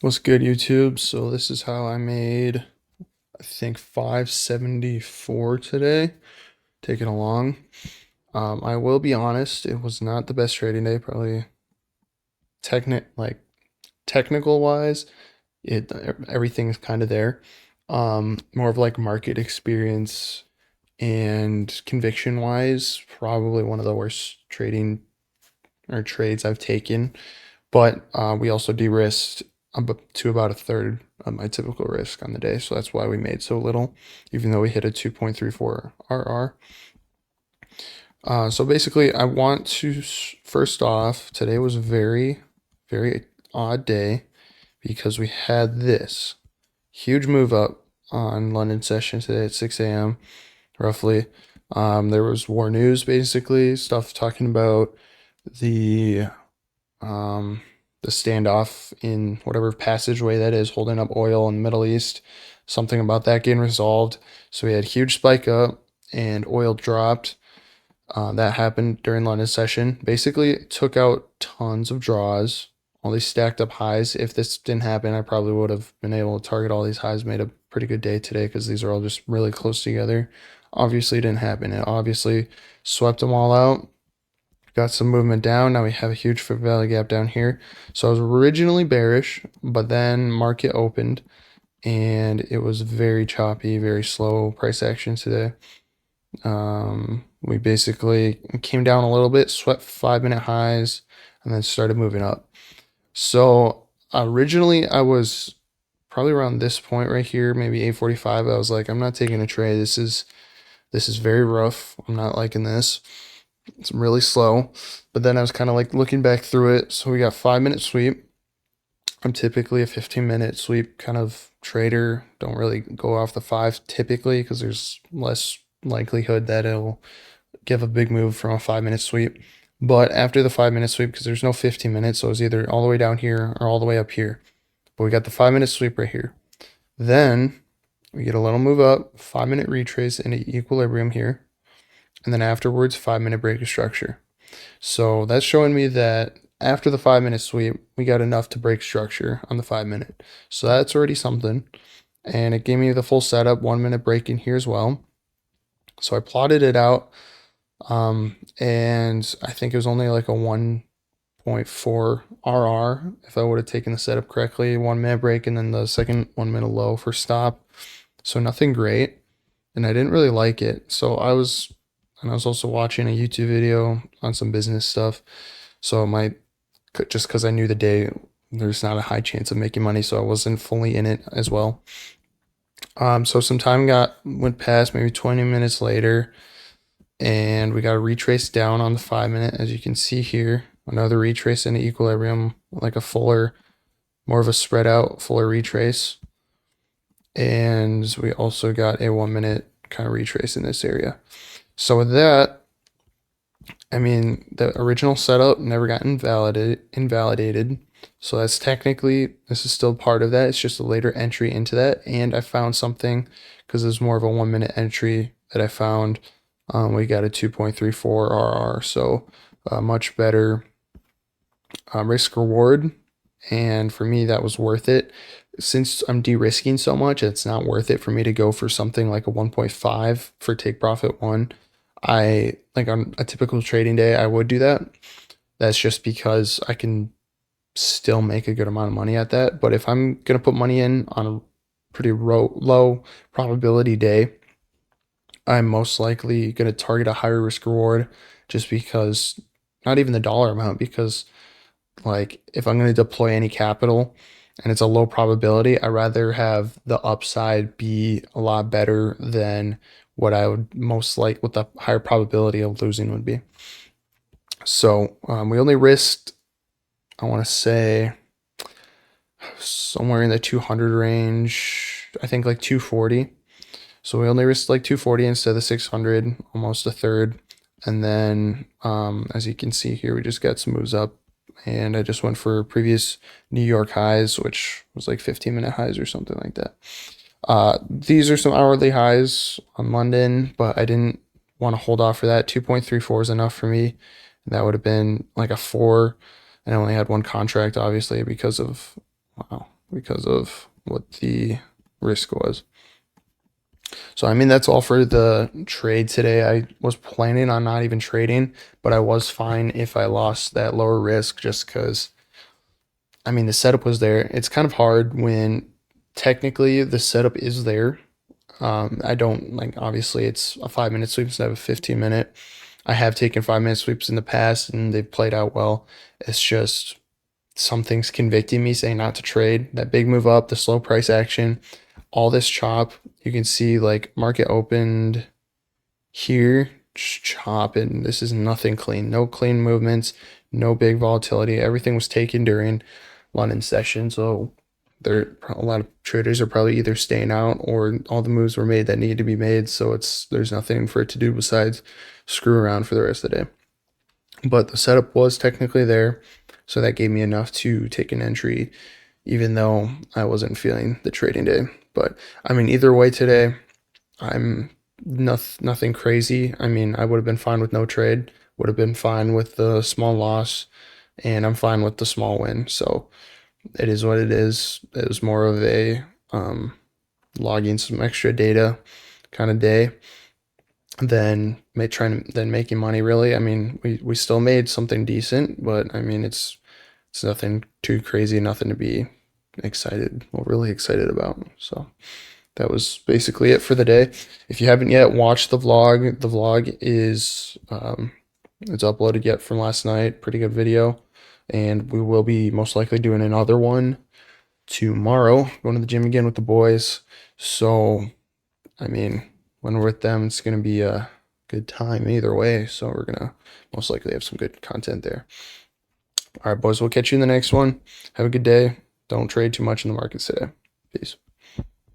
What's good, YouTube? So this is how I made, I think 574 today. Taking along. I will be honest, it was not the best trading day. Probably technical wise, it everything's kind of there. More of like market experience and conviction wise, probably one of the worst trading or trades I've taken. But we also de-risked up to about a third of my typical risk on the day. So that's why we made so little, even though we hit a 2.34 RR. So basically, I want to, first off, today was a very, very odd day because we had this huge move up on London session today at 6 a.m. roughly. There was war news, basically, stuff talking about the um, the standoff in whatever passageway that is holding up oil in the Middle East. Something about that getting resolved. So we had huge spike up and oil dropped. That happened during London session. Basically, it took out tons of draws, all these stacked up highs. If this didn't happen, I probably would have been able to target all these highs, made a pretty good day today because these are all just really close together. Obviously, it didn't happen. It obviously swept them all out. Got some movement down. Now we have a huge fair value gap down here. So I was originally bearish, but then market opened and it was very choppy, very slow price action today. We basically came down a little bit, swept 5-minute highs, and then started moving up. So originally I was probably around this point right here, maybe 8:45. I was like, I'm not taking a trade. This is very rough. I'm not liking this. It's really slow. But then I was kind of like looking back through it. So we got 5-minute sweep. I'm typically a 15-minute sweep kind of trader. Don't really go off the five typically because there's less likelihood that it'll give a big move from a 5-minute sweep. But after the 5-minute sweep, because there's no 15 minutes, so it's either all the way down here or all the way up here. But we got the 5-minute sweep right here. Then we get a little move up, 5-minute retrace into equilibrium here. And then afterwards, 5-minute break of structure. So that's showing me that after the 5-minute sweep, we got enough to break structure on the 5-minute. So that's already something. And it gave me the full setup, 1-minute break in here as well. So I plotted it out. And I think it was only like a 1.4 RR if I would have taken the setup correctly. 1-minute break and then the second 1-minute low for stop. So nothing great. And I didn't really like it. So I was also watching a YouTube video on some business stuff. So just because I knew the day, there's not a high chance of making money, so I wasn't fully in it as well. So some time went past, maybe 20 minutes later, and we got a retrace down on the 5-minute, as you can see here. Another retrace into equilibrium, like a fuller, more of a spread out, fuller retrace. And we also got a 1-minute kind of retrace in this area. So with that, I mean, the original setup never got invalidated. So that's technically, this is still part of that. It's just a later entry into that. And I found something because there's more of a 1-minute entry that I found. We got a 2.34 RR. So much better risk reward. And for me, that was worth it. Since I'm de-risking so much, it's not worth it for me to go for something like a 1.5 for take profit one. I like on a typical trading day, I would do that. That's just because I can still make a good amount of money at that. But if I'm gonna put money in on a pretty low probability day, I'm most likely gonna target a higher risk reward just because not even the dollar amount, because like if I'm gonna deploy any capital and it's a low probability, I rather have the upside be a lot better than what I would what the higher probability of losing would be. So we only risked, I want to say, somewhere in the 200 range. I think like 240. So we only risked like 240 instead of 600, almost a third. And then, as you can see here, we just got some moves up. And I just went for previous New York highs, which was like 15-minute highs or something like that. These are some hourly highs on London, but I didn't want to hold off for that. 2.34 is enough for me. That would have been like a 4. I only had one contract, obviously, because of, wow, because of what the risk was. So, I mean, that's all for the trade today. I was planning on not even trading, but I was fine if I lost that lower risk just because, I mean, the setup was there. It's kind of hard when technically the setup is there. I don't like, obviously, it's a 5 minute sweep instead of a 15 minute. I have taken 5 minute sweeps in the past and they've played out well. It's just something's convicting me saying not to trade. That big move up, the slow price action, all this chop. You can see like market opened here, just chop, and this is nothing clean. No clean movements, no big volatility. Everything was taken during London session. So there a lot of traders are probably either staying out or all the moves were made that needed to be made. So there's nothing for it to do besides screw around for the rest of the day. But the setup was technically there, so that gave me enough to take an entry, even though I wasn't feeling the trading day. But I mean, either way today, I'm nothing crazy. I mean, I would have been fine with no trade, would have been fine with the small loss, and I'm fine with the small win. So it is what it is. It was more of a logging some extra data kind of day than making money really. I mean, we still made something decent, but I mean it's nothing too crazy, nothing to be really excited about. So that was basically it for the day. If you haven't yet watched the vlog is it's uploaded yet from last night. Pretty good video. And we will be most likely doing another one tomorrow, going to the gym again with the boys. So, I mean, when we're with them, it's going to be a good time either way. So, we're going to most likely have some good content there. All right, boys, we'll catch you in the next one. Have a good day. Don't trade too much in the markets today. Peace.